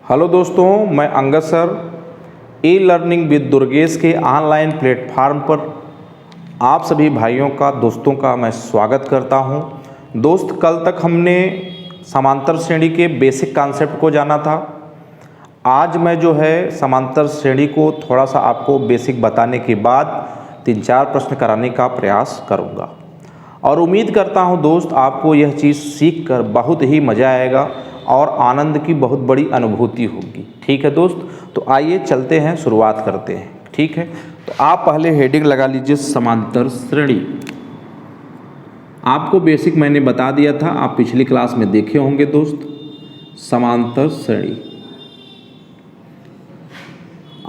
Hello दोस्तों, मैं Angad sir e learning with Durgesh के ऑनलाइन प्लेटफार्म पर आप सभी भाइयों का दोस्तों का मैं स्वागत करता हूं। दोस्त, कल तक हमने समांतर श्रेणी के बेसिक कॉन्सेप्ट को जाना था। आज मैं जो है समांतर श्रेणी को थोड़ा सा आपको बेसिक बताने के बाद 3-4 प्रश्न कराने का प्रयास करूंगा और उम्मीद करता हूं दोस्त आपको यह चीज़ सीख कर बहुत ही मज़ा आएगा और आनंद की बहुत बड़ी अनुभूति होगी। ठीक है दोस्त, तो आइए चलते हैं, शुरुआत करते हैं। ठीक है, तो आप पहले हेडिंग लगा लीजिए समांतर श्रेणी। आपको बेसिक मैंने बता दिया था, आप पिछली क्लास में देखे होंगे दोस्त। समांतर श्रेणी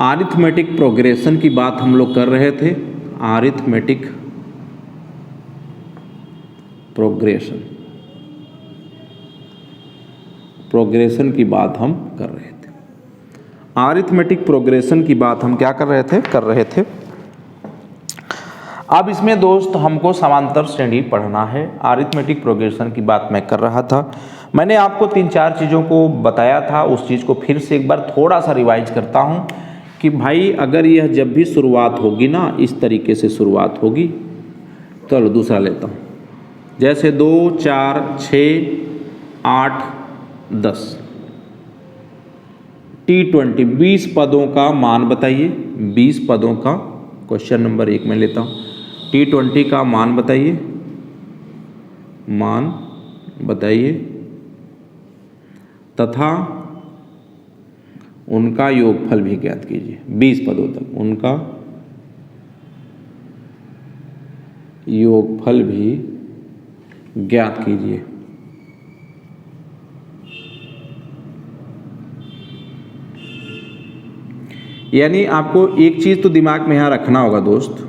अरिथमेटिक प्रोग्रेशन की बात हम लोग कर रहे थे। अरिथमेटिक प्रोग्रेशन की बात हम कर रहे थे। अरिथमेटिक प्रोग्रेशन की बात हम क्या कर रहे थे। अब इसमें दोस्त हमको समांतर श्रेणी पढ़ना है। अरिथमेटिक प्रोग्रेशन की बात मैं कर रहा था। मैंने आपको 3-4 चीज़ों को बताया था, उस चीज़ को फिर से एक बार थोड़ा सा रिवाइज करता हूँ कि भाई अगर यह जब भी शुरुआत होगी ना, इस तरीके से शुरुआत होगी। चलो दूसरा लेता हूँ, जैसे 2, 4, 6, 8, 10 T20 20 पदों का मान बताइए। 20 पदों का क्वेश्चन नंबर 1 में लेता हूँ। T20 का मान बताइए, तथा उनका योगफल भी ज्ञात कीजिए। 20 पदों तक उनका योगफल भी ज्ञात कीजिए। यानी आपको एक चीज़ तो दिमाग में यहाँ रखना होगा दोस्त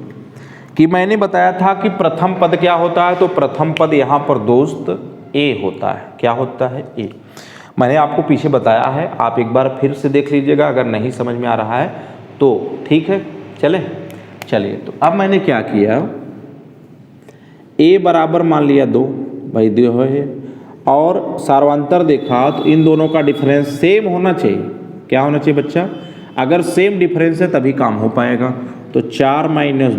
कि मैंने बताया था कि प्रथम पद क्या होता है। तो प्रथम पद यहाँ पर दोस्त ए होता है। क्या होता है? ए। मैंने आपको पीछे बताया है, आप एक बार फिर से देख लीजिएगा अगर नहीं समझ में आ रहा है तो। ठीक है, चलिए तो अब मैंने क्या किया, ए बराबर मान लिया 2, भाई 2 है, और सार्वंतर देखा तो इन दोनों का डिफरेंस सेम होना चाहिए। क्या होना चाहिए बच्चा? अगर सेम डिफरेंस है तभी काम हो पाएगा। तो 4 -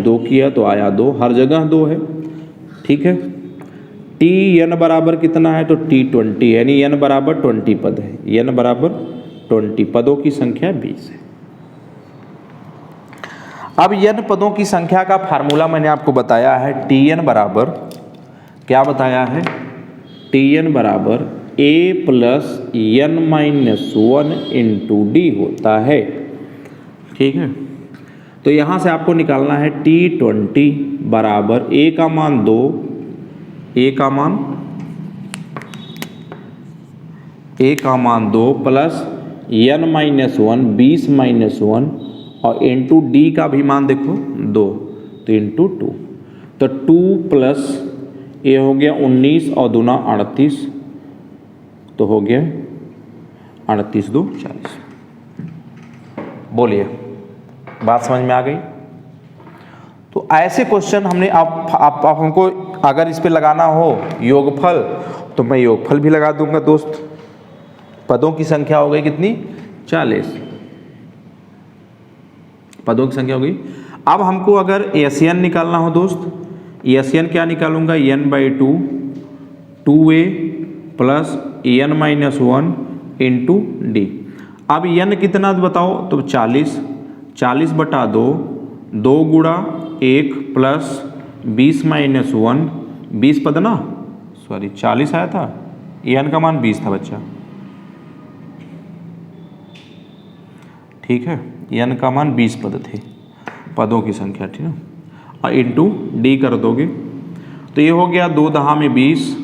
2 किया तो आया 2, हर जगह 2 है। ठीक है, टी एन बराबर कितना है? तो T20, यानी एन बराबर 20 पद है। एन बराबर 20, पदों की संख्या 20 है। अब एन पदों की संख्या का फार्मूला मैंने आपको बताया है। Tn बराबर क्या बताया है? Tn बराबर a + n - 1 × d होता है। ठीक है, तो यहाँ से आपको निकालना है T20 बराबर a का मान 2, a का मान 2 प्लस n - 1 20 - 1 और इंटू d का भी मान देखो 2, तो इंटू 2, तो 2 प्लस ये हो गया 19 और 2 × 38, तो हो गया 38 × 2 = 40। बोलिए, बात समझ में आ गई? तो ऐसे क्वेश्चन हमने आप हमको अगर इस पे लगाना हो योगफल, तो मैं योगफल भी लगा दूंगा दोस्त। पदों की संख्या हो गई कितनी? 40 पदों की संख्या हो गई। अब हमको अगर एशियन निकालना हो दोस्त, एशियन क्या निकालूंगा? n/2 2a plus n - 1 into d। अब n कितना बताओ? तो 40 बटा 2, 2 गुणा 1 प्लस 20 - 1, 20 पद ना, सॉरी 40 आया था, n का मान 20 था बच्चा। ठीक है, n का मान 20 पद थे, पदों की संख्या। ठीक है, और इंटू d कर दोगे तो ये हो गया 2 × 10 में 20,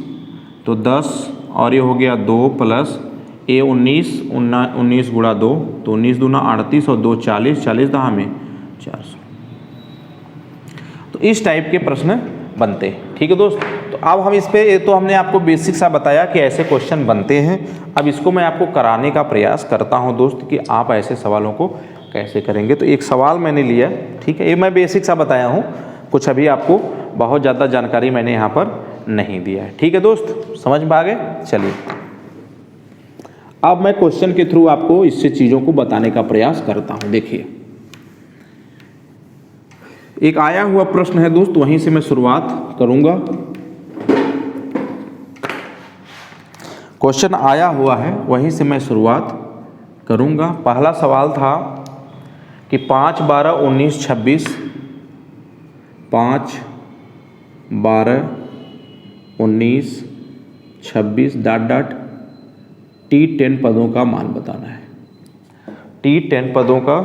तो 10, और ये हो गया 2 प्लस ए 19 गुणा 2, तो 19 दूना 38 और 2 40, 40 10 में 400। तो इस टाइप के प्रश्न बनते हैं। ठीक है दोस्त, तो अब हम इस पे तो हमने आपको बेसिक सा बताया कि ऐसे क्वेश्चन बनते हैं। अब इसको मैं आपको कराने का प्रयास करता हूं दोस्त कि आप ऐसे सवालों को कैसे करेंगे। तो एक सवाल मैंने लिया, ठीक है, ये मैं बेसिक सा बताया हूं, कुछ अभी आपको बहुत ज़्यादा जानकारी मैंने यहाँ पर नहीं दिया है। ठीक है दोस्त, समझ में आ गए? चलिए अब मैं क्वेश्चन के थ्रू आपको इससे चीज़ों को बताने का प्रयास करता हूं। देखिए, एक आया हुआ प्रश्न है दोस्त, वहीं से मैं शुरुआत करूंगा। क्वेश्चन आया हुआ है, वहीं से मैं शुरुआत करूंगा। पहला सवाल था कि 5, 12, 19, 26, 5, 12, 19, 26 डॉट T10 पदों का मान बताना है। T10 पदों का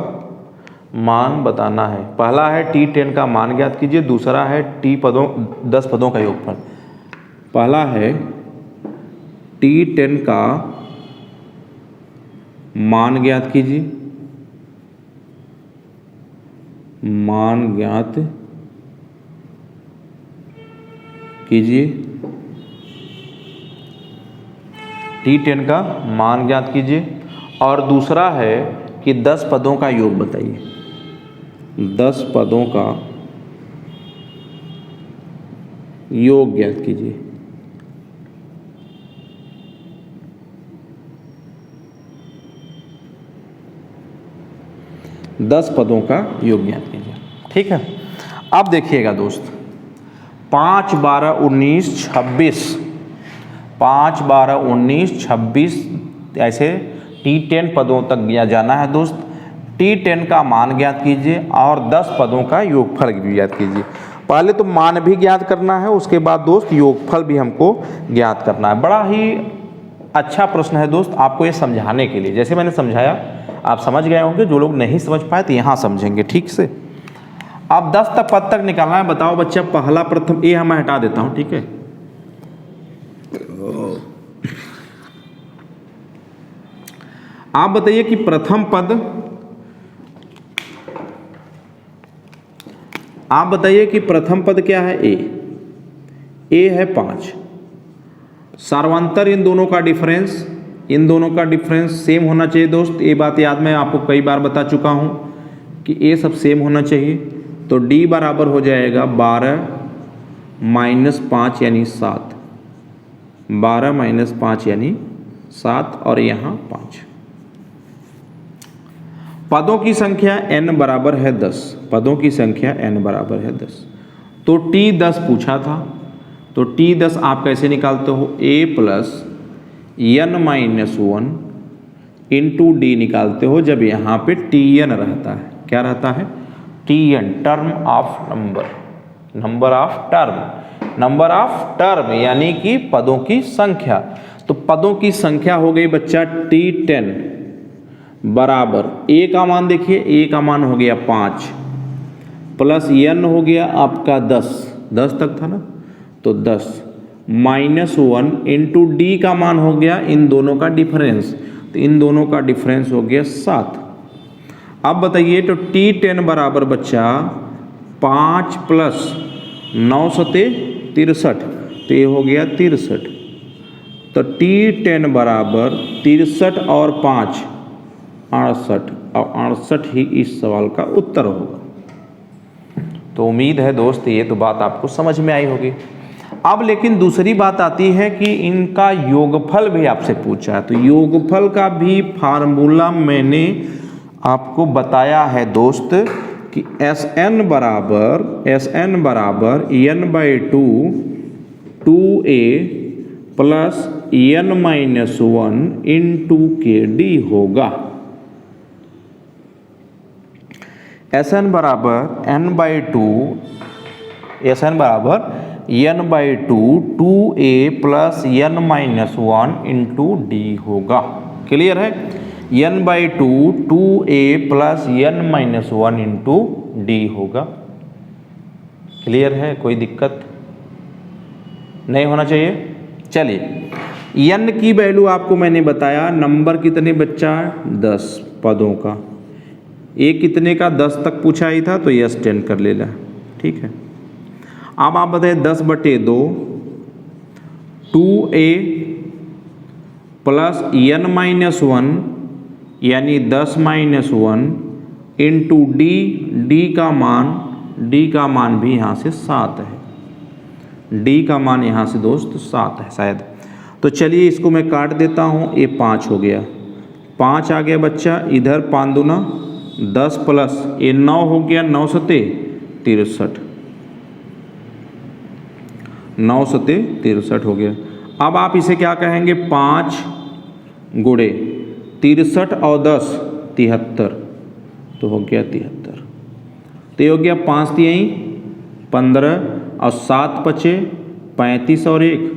मान बताना है। पहला है T10 का मान ज्ञात कीजिए, दूसरा है 10 पदों का योगफल। पहला है T10 का मान ज्ञात कीजिए, मान ज्ञात कीजिए, T10 का मान ज्ञात कीजिए। और दूसरा है कि 10 पदों का योग बताइए, 10 पदों का योग ज्ञात कीजिए। दस पदों का योग ज्ञात कीजिए। ठीक है, अब देखिएगा दोस्त, 5, 12, 19, 26, 5, 12, 19, 26 ऐसे T10 पदों तक जाना है दोस्त। T10 का मान ज्ञात कीजिए और 10 पदों का योगफल भी ज्ञात कीजिए। पहले तो मान भी ज्ञात करना है, उसके बाद दोस्त योगफल भी हमको ज्ञात करना है। बड़ा ही अच्छा प्रश्न है दोस्त, आपको ये समझाने के लिए। जैसे मैंने समझाया आप समझ गए होंगे, जो लोग नहीं समझ पाए तो यहाँ समझेंगे ठीक से। अब 10 तक पद तक निकालना है। बताओ बच्चा, पहला प्रथम ये मैं हटा देता हूँ, ठीक है। आप बताइए कि प्रथम पद, आप बताइए कि प्रथम पद क्या है? ए है 5। सार्वंतर इन दोनों का डिफरेंस, इन दोनों का डिफरेंस सेम होना चाहिए दोस्त। ये बात याद मैं आपको कई बार बता चुका हूँ कि ये सब सेम होना चाहिए। तो D बराबर हो जाएगा 12 - 5 यानी 7, 12 - 5 यानी 7 और यहाँ 5। पदों की संख्या n बराबर है 10, पदों की संख्या n बराबर है 10। तो T10 पूछा था, तो T10 आप कैसे निकालते हो? A + n - 1 इंटू D निकालते हो जब यहाँ पे Tn रहता है। क्या रहता है? Tn, term of number, number of term, number of term यानी कि पदों की संख्या। तो पदों की संख्या हो गई बच्चा T10 बराबर A का मान देखिए, A का मान हो गया 5 प्लस n हो गया आपका 10 तक था ना, तो 10 -1 इंटू D का मान हो गया इन दोनों का डिफरेंस, तो इन दोनों का डिफरेंस हो गया 7। अब बताइए, तो T10 बराबर बच्चा 5 + 9 = 63, तो ये हो गया 63। तो T10 बराबर 63 और 5 68, और 68 ही इस सवाल का उत्तर होगा। तो उम्मीद है दोस्त ये तो बात आपको समझ में आई होगी। अब लेकिन दूसरी बात आती है कि इनका योगफल भी आपसे पूछा है, तो योगफल का भी फार्मूला मैंने आपको बताया है दोस्त कि Sn बराबर n/2 2a + n - 1 into kd होगा। Sn बराबर n/2 2a + n - 1 into d होगा। क्लियर है? n/2 2a + n - 1 into d होगा। क्लियर है? कोई दिक्कत नहीं होना चाहिए। चलिए, n की वैल्यू आपको मैंने बताया, नंबर कितने बच्चा? 10 पदों का। ए कितने का? 10 तक पूछा ही था, तो यस 10 कर लेना, ठीक है। अब आप बताइए 10/2 2a + n - 1 यानी 10 - 1 इंटू d का मान भी यहाँ से 7 है। D का मान यहाँ से दोस्त 7 है शायद। तो चलिए इसको मैं काट देता हूँ, ये 5 हो गया, 5 आ गया बच्चा, इधर 5 दूना 10 प्लस ये 9 हो गया, 9 सते 63, 9 सते 63 हो गया। अब आप इसे क्या कहेंगे, 5 गुणे 63 और 10 73, तो हो गया 73। तो ये हो गया 5 तिहाई 15 और 7 बचे 35 और 1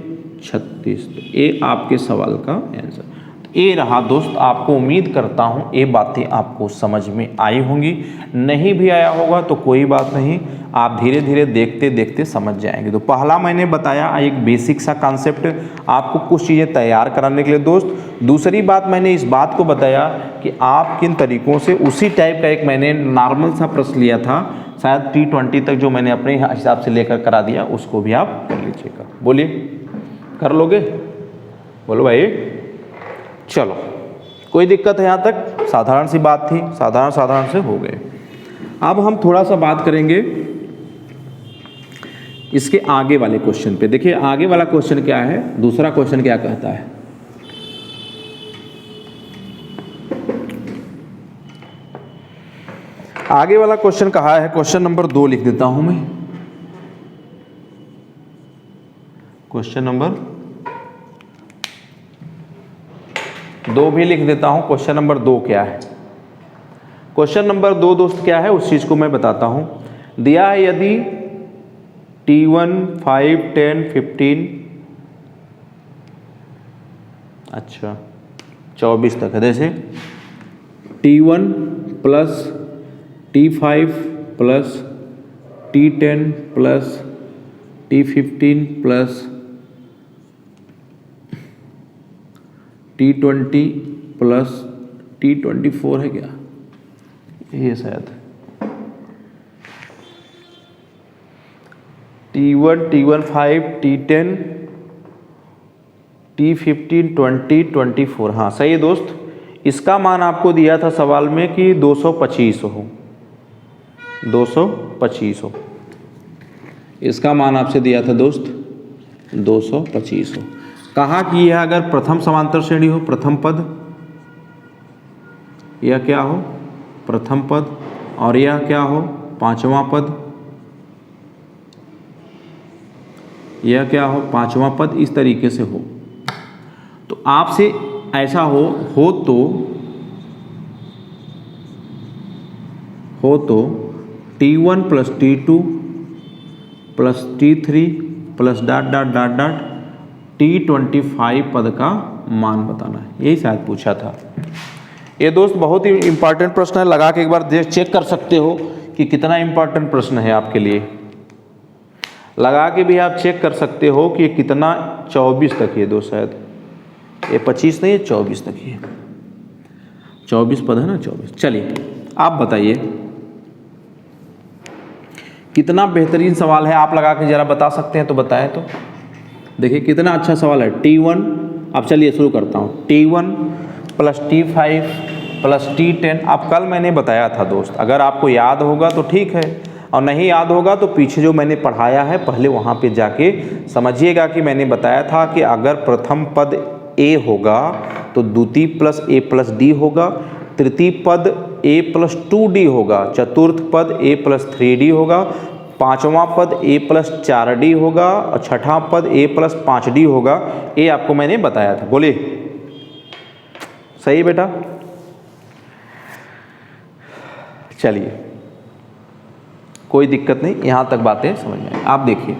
36। तो ये आपके सवाल का आंसर। ये रहा दोस्त, आपको उम्मीद करता हूँ ये बातें आपको समझ में आई होंगी। नहीं भी आया होगा तो कोई बात नहीं, आप धीरे धीरे देखते देखते समझ जाएंगे। तो पहला मैंने बताया एक बेसिक सा कॉन्सेप्ट, आपको कुछ चीज़ें तैयार कराने के लिए दोस्त। दूसरी बात मैंने इस बात को बताया कि आप किन तरीक़ों से, उसी टाइप का एक मैंने नॉर्मल सा प्रश्न लिया था, शायद T20 तक, जो मैंने अपने हिसाब से लेकर करा दिया, उसको भी आप कर लीजिएगा। बोलिए, कर लोगे? बोलो भाई। चलो, कोई दिक्कत है यहाँ तक? साधारण सी बात थी, साधारण से हो गए। अब हम थोड़ा सा बात करेंगे इसके आगे वाले क्वेश्चन पे। देखिए आगे वाला क्वेश्चन क्या है, दूसरा क्वेश्चन क्या कहता है। आगे वाला क्वेश्चन कहा है, क्वेश्चन नंबर 2 लिख देता हूं मैं। क्वेश्चन नंबर 2 भी लिख देता हूं। क्वेश्चन नंबर 2 क्या है? क्वेश्चन नंबर 2 दोस्त क्या है, उस चीज को मैं बताता हूं। दिया है यदि T1 5 10 15, अच्छा 24 तक है, जैसे T1 plus T5 plus T10 plus T15 plus T20 plus T24 है क्या, ये शायद T1 T1 5 T10 T15 20 24, हाँ सही है दोस्त। इसका मान आपको दिया था सवाल में कि 225 हो, 225 हो, इसका मान आपसे दिया था दोस्त 225 हो। कहा कि यह अगर प्रथम समांतर श्रेणी हो, प्रथम पद, यह क्या हो, प्रथम पद, और यह क्या हो, पांचवा पद, यह क्या हो, पांचवा पद, इस तरीके से हो। तो आपसे ऐसा हो तो T1 plus T2 plus T3 plus dot dot dot dot T25 पद का मान बताना है, यही शायद पूछा था। ये दोस्त बहुत ही इंपॉर्टेंट प्रश्न है, लगा के एक बार चेक कर सकते हो कि कितना इंपॉर्टेंट प्रश्न है आपके लिए। लगा के भी आप चेक कर सकते हो कि कितना, 24 तक ये दोस्त, शायद ये 25 नहीं है, 24 तक ही है, 24 पद है ना, 24। चलिए आप बताइए, कितना बेहतरीन सवाल है, आप लगा के जरा बता सकते हैं तो बताएं। तो देखिए कितना अच्छा सवाल है। T1, अब चलिए शुरू करता हूँ। T1 plus T5 plus T10, अब कल मैंने बताया था दोस्त, अगर आपको याद होगा तो ठीक है, और नहीं याद होगा तो पीछे जो मैंने पढ़ाया है पहले वहाँ पे जाके समझिएगा कि मैंने बताया था कि अगर प्रथम पद A होगा तो द्वितीय प्लस A प्लस D होगा, तृतीय पद A प्लस 2D होगा, चतुर्थ पद A प्लस 3D होगा, पांचवा पद A प्लस 4D होगा, और छठा पद A प्लस 5D होगा। ये आपको मैंने बताया था। बोलिए सही बेटा? चलिए कोई दिक्कत नहीं, यहाँ तक बातें समझ में आई। आप देखिए,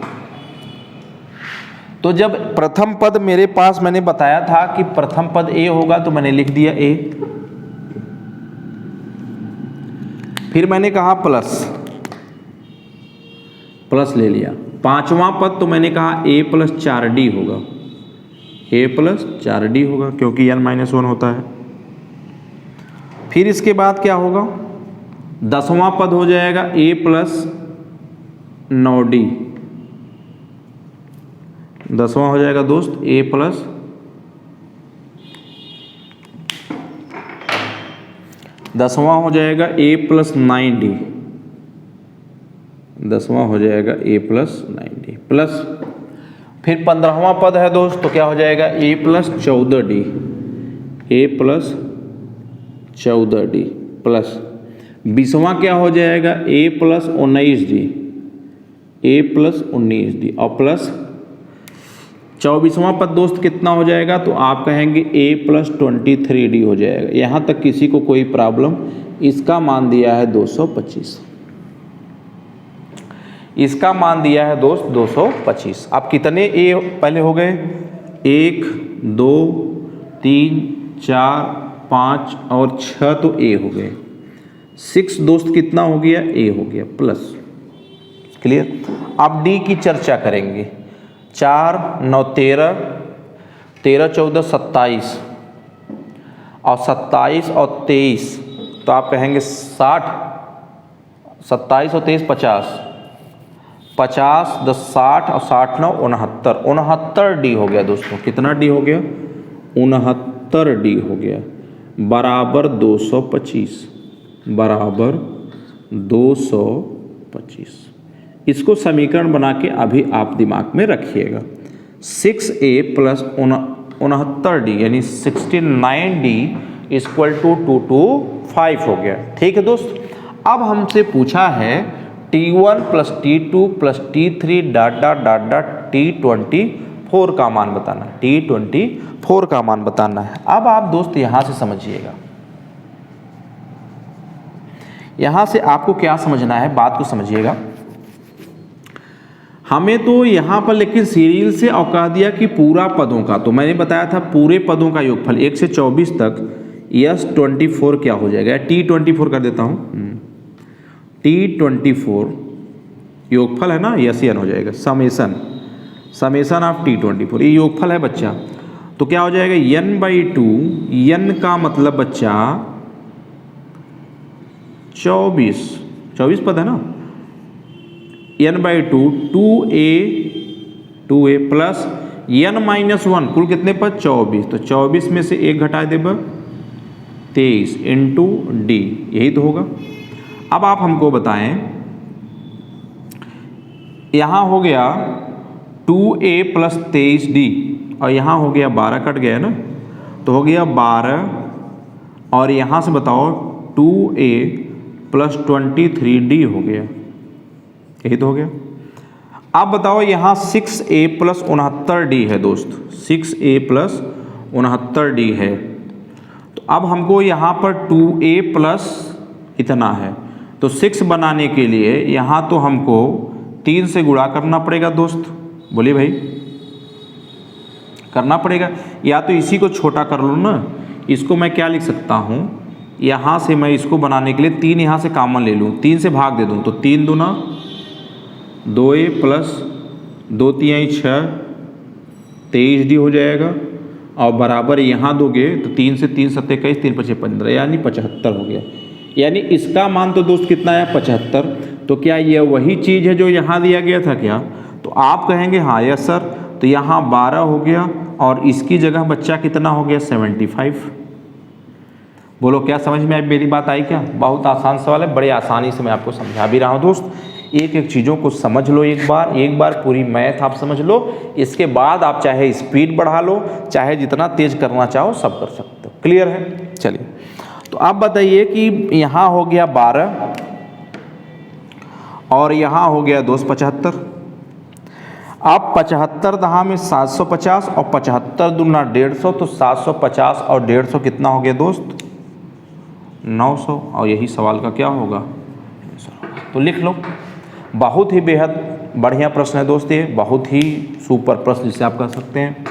तो जब प्रथम पद मेरे पास, मैंने बताया था कि प्रथम पद A होगा तो मैंने लिख दिया A, फिर मैंने कहा प्लस ले लिया। पांचवा पद तो मैंने कहा A प्लस 4D होगा, A प्लस 4D होगा क्योंकि n-1 होता है। फिर इसके बाद क्या होगा, 10वां पद हो जाएगा A प्लस 9D, 10वां हो जाएगा दोस्त A प्लस 10वां हो जाएगा A प्लस 9D, 10वां हो जाएगा A प्लस 9D, प्लस फिर 15वां पद है दोस्त, तो क्या हो जाएगा a plus 14d, a plus 14d plus 20वां क्या हो जाएगा a plus 19d, a plus 19d और प्लस 24वां पद दोस्त कितना हो जाएगा, तो आप कहेंगे a प्लस 23d हो जाएगा। यहाँ तक किसी को कोई प्रॉब्लम? इसका मान दिया है 225, इसका मान दिया है दोस्त 225। अब कितने a पहले हो गए? 1 2 3 4 5 और 6 तो a हो गए। 6 दोस्त कितना हो गया? a हो गया प्लस। क्लियर? अब d की चर्चा करेंगे। 4 9 13, 13 14 27 और 27 और 23, तो आप कहेंगे 60, 27 और 23 50, 50 10 60 और 60 9 69, 69d हो गया दोस्तों। कितना d हो गया? 69d हो गया बराबर 225, बराबर 225। इसको समीकरण बना के अभी आप दिमाग में रखिएगा। 6a प्लस 69d यानी 69d इक्वल टू 225 हो गया। ठीक है दोस्त। अब हमसे पूछा है T1 plus T2 plus T3 dot dot dot dot T24 का मान बताना है। T24 का मान बताना है। अब आप दोस्त यहां से समझिएगा, यहां से आपको क्या समझना है, बात को समझिएगा। हमें तो यहाँ पर लेकिन सीरियल से और कह दिया कि पूरा पदों का, तो मैंने बताया था पूरे पदों का योगफल 1 से 24 तक S24 क्या हो जाएगा? T24 कर देता हूँ। T24 योगफल है ना, SN हो जाएगा, समेसन ऑफ T24, ये योगफल है बच्चा। तो क्या हो जाएगा? n/2, n का मतलब बच्चा 24 पद है ना, n/2 2a प्लस n-1 कुल कितने पद? 24, तो 24 में से 1 घटा देगा 23 इंटू डी, यही तो होगा। अब आप हमको बताएं, यहाँ हो गया 2a प्लस 23d और यहाँ हो गया 12 कट गया ना, तो हो गया 12 और यहाँ से बताओ 2a प्लस 23d हो गया, यही तो हो गया। अब बताओ यहाँ 6a प्लस 69d है दोस्त, 6a प्लस 69d है। तो अब हमको यहाँ पर 2a प्लस इतना है, तो 6 बनाने के लिए यहाँ तो हमको 3 से गुणा करना पड़ेगा दोस्त। बोलिए भाई, करना पड़ेगा। या तो इसी को छोटा कर लो ना, इसको मैं क्या लिख सकता हूँ, यहाँ से मैं इसको बनाने के लिए 3 यहाँ से कॉमन ले लूँ, 3 से भाग दे दूँ, तो 3 दूना 2a प्लस 2 3 6 23d हो जाएगा और बराबर यहाँ दोगे तो 3 से 3 7 21, 3 5 15 यानी 75 हो गया। यानी इसका मान तो दोस्त कितना है? 75। तो क्या ये वही चीज़ है जो यहाँ दिया गया था क्या? तो आप कहेंगे हाँ यस सर। तो यहाँ 12 हो गया और इसकी जगह बच्चा कितना हो गया? 75। बोलो क्या समझ में मेरी बात आई क्या? बहुत आसान सवाल है, बड़े आसानी से मैं आपको समझा भी रहा हूँ दोस्त। एक एक चीज़ों को समझ लो, एक बार पूरी मैथ आप समझ लो, इसके बाद आप चाहे स्पीड बढ़ा लो, चाहे जितना तेज करना चाहो सब कर सकते हो। क्लियर है? चलिए, तो आप बताइए कि यहाँ हो गया 12 और यहाँ हो गया दोस्त 75। अब 75 दहा में 750 और 75 दूना 150, तो 750 और 150 कितना हो गया दोस्त? 900। और यही सवाल का क्या होगा? तो लिख लो। बहुत ही बेहद बढ़िया प्रश्न है दोस्त, ये बहुत ही सुपर प्रश्न जिसे आप कह सकते हैं।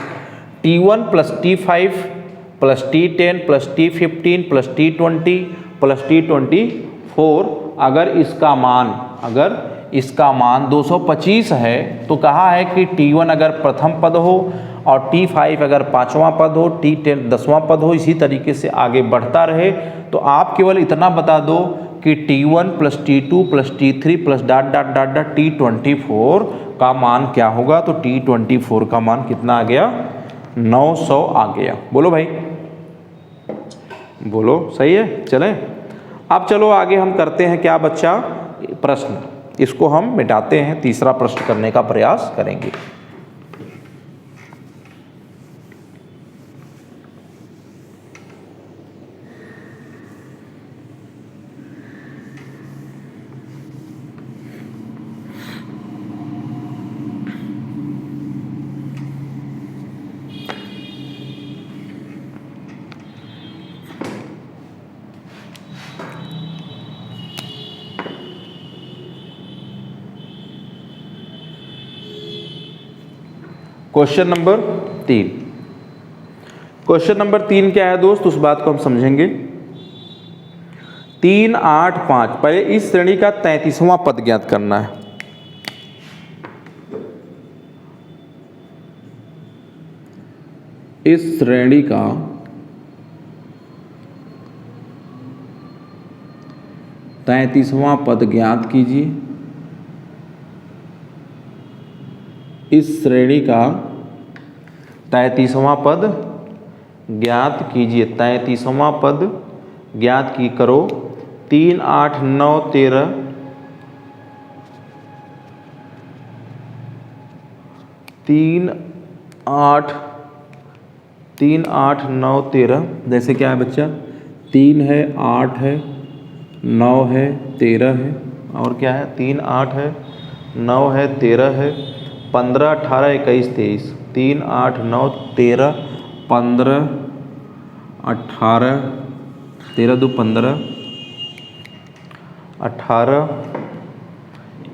T1 plus T5 plus T10 plus T15 plus T20 plus T24, अगर इसका मान 225 है तो कहा है कि T1 अगर प्रथम पद हो और T5 अगर 5वां पद हो, T10 10वां पद हो, इसी तरीके से आगे बढ़ता रहे। तो आप केवल इतना बता दो कि T1 plus T2 plus T3 plus dot dot dot dot T24 का मान क्या होगा? तो T24 का मान कितना आ गया? 900 आ गया। बोलो भाई, बोलो सही है। चले अब चलो आगे हम करते हैं क्या बच्चा? प्रश्न, इसको हम मिटाते हैं, तीसरा प्रश्न करने का प्रयास करेंगे। Question number 3। क्वेश्चन नंबर 3 क्या है दोस्त, उस बात को हम समझेंगे। 3, 8, 5। पहले इस श्रेणी का 33वां पद ज्ञात करना है। इस श्रेणी का 33वां पद ज्ञात कीजिए। इस श्रेणी का 33वां पद ज्ञात कीजिए। 33वां पद ज्ञात की करो। 3, 8, 9, 13। 3, 8, 9, 13। जैसे क्या है बच्चा, 3 है, 8 है, 9 है, 13 है, और क्या है, 3, 8 है, 9 है, 13 है, 15, 18, 21, 23। 3, 8, 9, 13, 15, 18, 13 2 15, 18,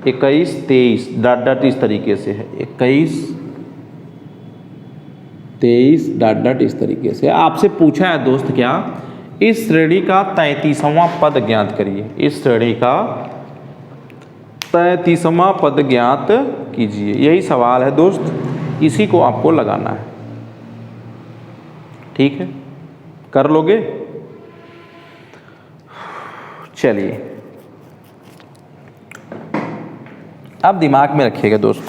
21, 23। डॉट डॉट इस तरीके से है। 21, 23 डॉट डॉट इस तरीके से। आपसे पूछा है दोस्त क्या, इस श्रेणी का 33वां पद ज्ञात करिए। इस श्रेणी का 33वां पद ज्ञात कीजिए। यही सवाल है दोस्त, इसी को आपको लगाना है। ठीक है, कर लोगे? चलिए, अब दिमाग में रखिएगा दोस्त,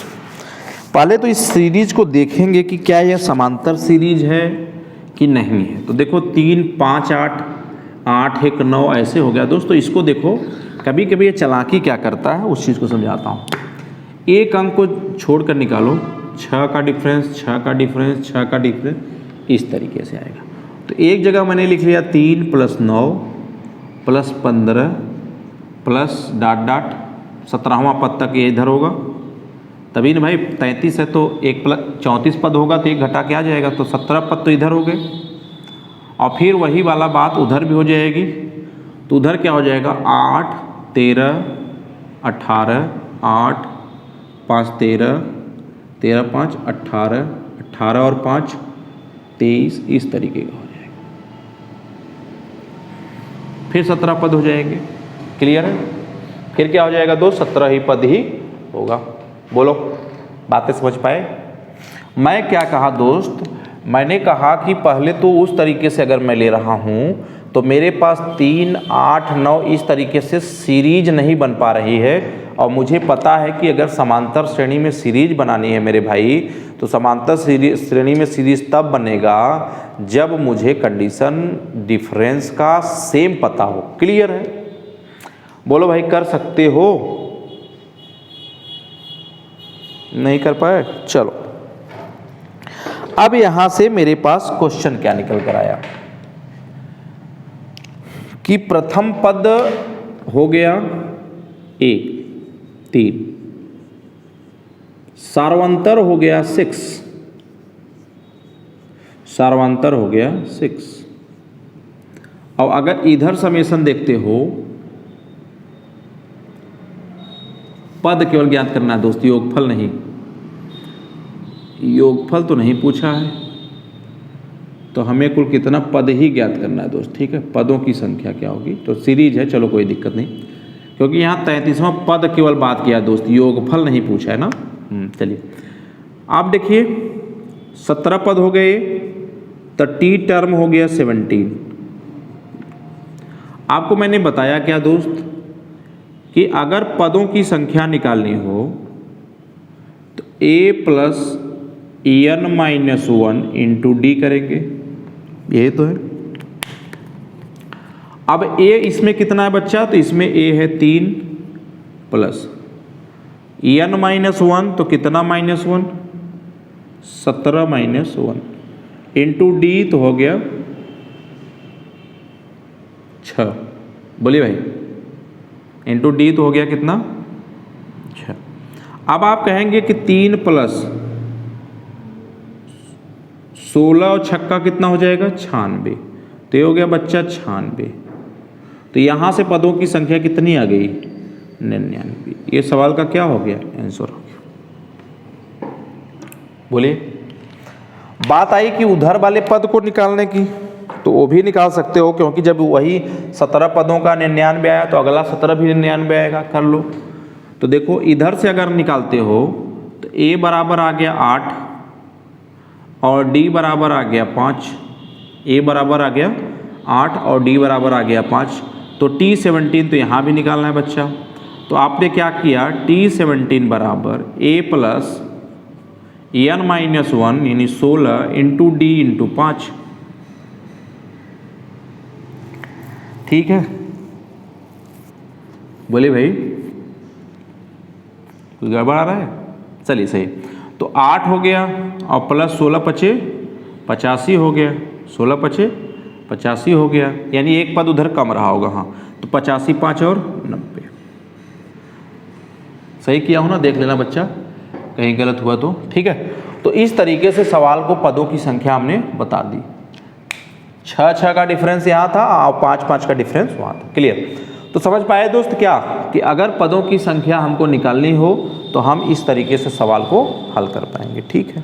पहले तो इस सीरीज को देखेंगे कि क्या यह समांतर सीरीज है कि नहीं है। तो देखो 3, 5, 8, 8, 1, 9 ऐसे हो गया दोस्त। तो इसको देखो, कभी कभी ये चालाकी क्या करता है उस चीज़ को समझाता हूँ। एक अंक को छोड़कर निकालो, 6 का डिफरेंस, 6 का डिफरेंस, 6 का डिफरेंस, इस तरीके से आएगा। तो एक जगह मैंने लिख लिया 3 + 9 + 15 प्लस डॉट डॉट 17वां पद तक ये इधर होगा। तभी ना भाई, 33 है तो 1 + 34 पद होगा, तो 1 घटा के आ जाएगा, तो 17 पद तो इधर हो गए। और फिर वही वाला बात उधर भी हो जाएगी। तो उधर क्या हो जाएगा, 8, 13, 18, 8, 5, 13, 13, 5, 18, 18 और 5, 23, इस तरीके का हो जाएगा। फिर 17 पद हो जाएंगे। क्लियर है? फिर क्या हो जाएगा दोस्त, 17 ही पद ही होगा। बोलो, बातें समझ पाए? मैं क्या कहा दोस्त, मैंने कहा कि पहले तो उस तरीके से अगर मैं ले रहा हूँ तो मेरे पास 3, 8, 9 इस तरीके से सीरीज नहीं बन पा रही है। और मुझे पता है कि अगर समांतर श्रेणी में सीरीज बनानी है मेरे भाई, तो समांतर श्रेणी में सीरीज तब बनेगा जब मुझे कंडीशन डिफरेंस का सेम पता हो। क्लियर है? बोलो भाई, कर सकते हो? नहीं कर पाए? चलो, अब यहां से मेरे पास क्वेश्चन क्या निकल कर आया कि प्रथम पद हो गया 1, 3, सार्वंतर हो गया 6, सार्वंतर हो गया 6। और अगर इधर समेशन देखते हो, पद केवल ज्ञात करना है दोस्त, योगफल नहीं। योगफल तो नहीं पूछा है, तो हमें कुल कितना पद ही ज्ञात करना है दोस्त। ठीक है, पदों की संख्या क्या होगी, तो सीरीज है, चलो कोई दिक्कत नहीं, क्योंकि यहाँ 33वां पद केवल बात किया दोस्त, योगफल नहीं पूछा है ना। चलिए, आप देखिए 17 पद हो गए, तो टी टर्म हो गया 17। आपको मैंने बताया क्या दोस्त कि अगर पदों की संख्या निकालनी हो तो a + n - 1 × d करेंगे। ये तो है। अब a इसमें कितना है बच्चा, तो इसमें a है 3 प्लस n - 1, तो कितना -1, 17 - 1 × d, तो हो गया 6। बोलिए भाई, × d तो हो गया कितना, 6। अब आप कहेंगे कि 3 + 16 और 6 कितना हो जाएगा, 96। तो ये हो गया बच्चा 96। तो यहाँ से पदों की संख्या कितनी आ गई, 99। ये सवाल का क्या हो गया, आंसर हो गया। बोलिए, बात आई कि उधर वाले पद को निकालने की, तो वो भी निकाल सकते हो, क्योंकि जब वही 17 पदों का 99 आया तो अगला 17 भी 99 आएगा। कर लो। तो देखो इधर से अगर निकालते हो तो a बराबर आ गया 8 और d बराबर आ गया 5, a बराबर आ गया 8 और d बराबर आ गया 5, तो t17 तो यहाँ भी निकालना है बच्चा। तो आपने क्या किया, t17 बराबर a प्लस n-1 यानी 16 इंटू d इंटू 5। ठीक है, बोले भाई कोई गड़बड़ आ रहा है? चलिए सही। तो 8 हो गया और प्लस 16 पचे 85 हो गया, 16 पचे 85 हो गया, यानी एक पद उधर कम रहा होगा। हाँ, तो 85 5 और 90। सही किया हूँ ना? देख लेना बच्चा, कहीं गलत हुआ तो। ठीक है, तो इस तरीके से सवाल को पदों की संख्या हमने बता दी। 6 का डिफरेंस यहाँ था और 5 का डिफरेंस वहाँ था। क्लियर? तो समझ पाए दोस्त क्या कि अगर पदों की संख्या हमको निकालनी हो तो हम इस तरीके से सवाल को हल कर पाएंगे। ठीक है,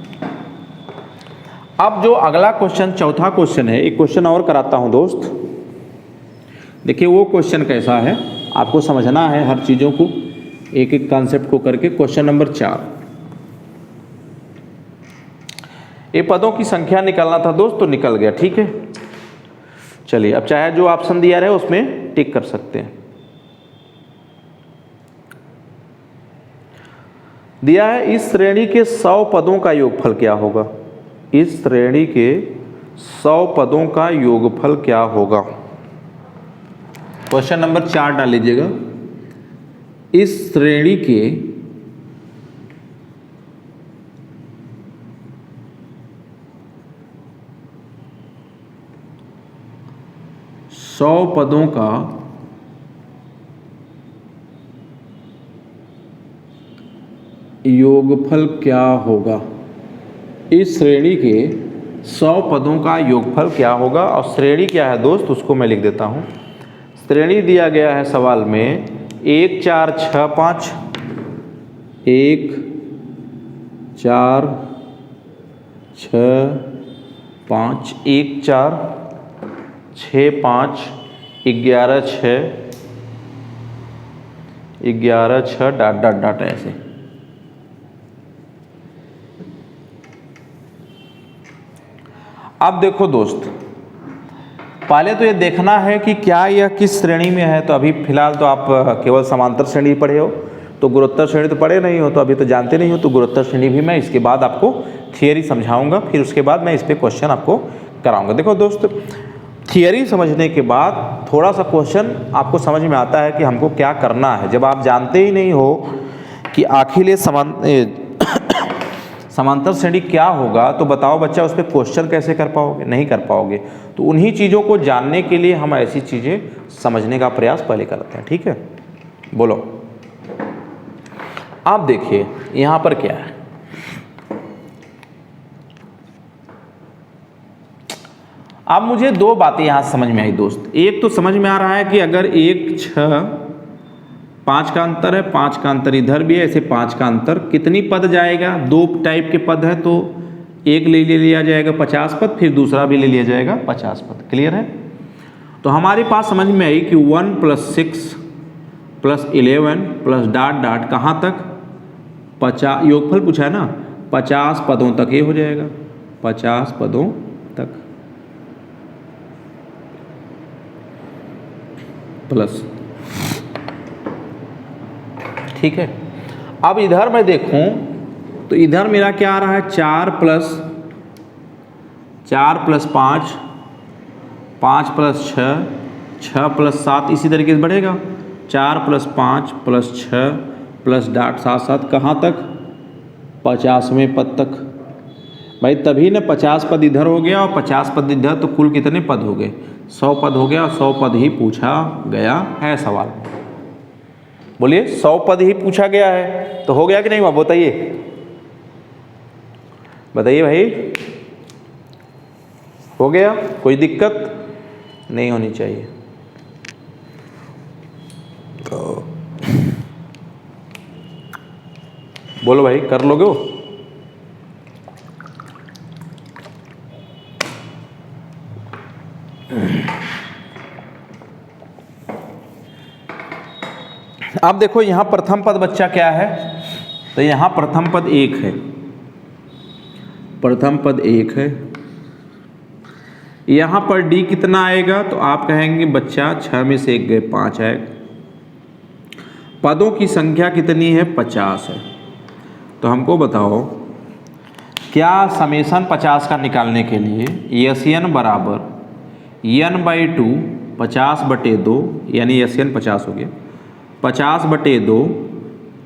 अब जो अगला क्वेश्चन, चौथा क्वेश्चन है, एक क्वेश्चन और कराता हूँ दोस्त। देखिए वो क्वेश्चन कैसा है, आपको समझना है हर चीज़ों को, एक एक कॉन्सेप्ट को करके। क्वेश्चन नंबर 4, ये पदों की संख्या निकालना था दोस्त, तो निकल गया। ठीक है, चलिए अब चाहे जो ऑप्शन दिया रहे उसमें टिक कर सकते हैं। दिया है इस श्रेणी के 100 पदों का योगफल क्या होगा। इस श्रेणी के 100 पदों का योगफल क्या होगा। क्वेश्चन नंबर 4 डाल लीजिएगा। इस श्रेणी के 100 पदों का योगफल क्या होगा। इस श्रेणी के 100 पदों का योगफल क्या होगा। और श्रेणी क्या है दोस्त, उसको मैं लिख देता हूँ। श्रेणी दिया गया है सवाल में 1 4 6 5, 1 4 6 5, 1 4 6 5, 11 6, 11 6 डॉट डॉट डॉट ऐसे। अब देखो दोस्त, पहले तो ये देखना है कि क्या यह किस श्रेणी में है। तो अभी फिलहाल तो आप केवल समांतर श्रेणी पढ़े हो, तो गुणोत्तर श्रेणी तो पढ़े नहीं हो, तो अभी तो जानते नहीं हो। तो गुणोत्तर श्रेणी भी मैं इसके बाद आपको थियरी समझाऊंगा, फिर उसके बाद मैं इस पर क्वेश्चन आपको कराऊंगा। देखो दोस्त, थियरी समझने के बाद थोड़ा सा क्वेश्चन आपको समझ में आता है कि हमको क्या करना है। जब आप जानते ही नहीं हो कि आखिर ये समांतर श्रेणी क्या होगा, तो बताओ बच्चा उस पर क्वेश्चन कैसे कर पाओगे, नहीं कर पाओगे। तो उन्हीं चीज़ों को जानने के लिए हम ऐसी चीज़ें समझने का प्रयास पहले करते हैं। ठीक है, बोलो। आप देखिए यहाँ पर क्या है। अब मुझे दो बातें यहाँ समझ में आई दोस्त। एक तो समझ में आ रहा है कि अगर 1 6 5 का अंतर है, 5 का अंतर इधर भी है, ऐसे 5 का अंतर कितनी पद जाएगा। 2 टाइप के पद है, तो एक ले लिया जाएगा 50 पद, फिर दूसरा भी ले लिया जाएगा 50 पद। क्लियर है? तो हमारे पास समझ में आई कि 1 + 6 + 11 + डॉट डॉट कहाँ तक, 50 योगफल पूछा है ना, 50 पदों तक ये हो जाएगा, 50 पदों तक प्लस। ठीक है, अब इधर मैं देखूं तो इधर मेरा क्या आ रहा है, 4 + 5, 5 + 6, 6 + 7, इसी तरीके से बढ़ेगा। 4 + 5 + 6 + डॉट 7 7 कहाँ तक, 50वें पद तक। भाई तभी ना 50 पद इधर हो गया और 50 पद इधर, तो कुल कितने पद हो गए, 100 पद हो गया। और 100 पद ही पूछा गया है सवाल। बोलिए 100 पद ही पूछा गया है, तो हो गया कि नहीं हुआ, बताइए बताइए भाई, हो गया? कोई दिक्कत नहीं होनी चाहिए। बोलो भाई, कर लोगे हो? अब देखो यहाँ प्रथम पद बच्चा क्या है, तो यहाँ प्रथम पद 1 है, प्रथम पद 1 है। यहाँ पर डी कितना आएगा, तो आप कहेंगे बच्चा 6 में से 1 गए 5 आएगा। पदों की संख्या कितनी है, 50 है। तो हमको बताओ क्या समेसन 50 का निकालने के लिए एस एन बराबर n/2 50/2 यानी एस एन 50 हो गया 50/2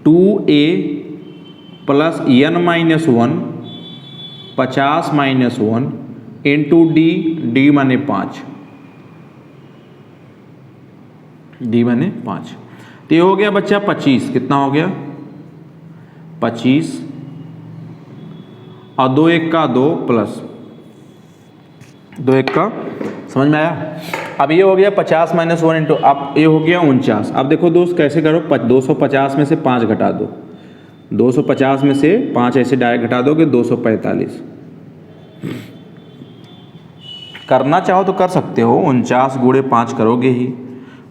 2a plus n-1 50-1 into D माने 5, डी माने 5। तो ये हो गया बच्चा 25, कितना हो गया 25 और 2 1 का 2 प्लस 2 1 का, समझ में आया। अब ये हो गया 50-1 इंटू, अब ये हो गया 49। अब देखो दोस्त कैसे करो, 250 में से 5 घटा दो, 250 में से 5 ऐसे डायरेक्ट घटा दोगे 245। करना चाहो तो कर सकते हो, 49 गुणे 5 करोगे ही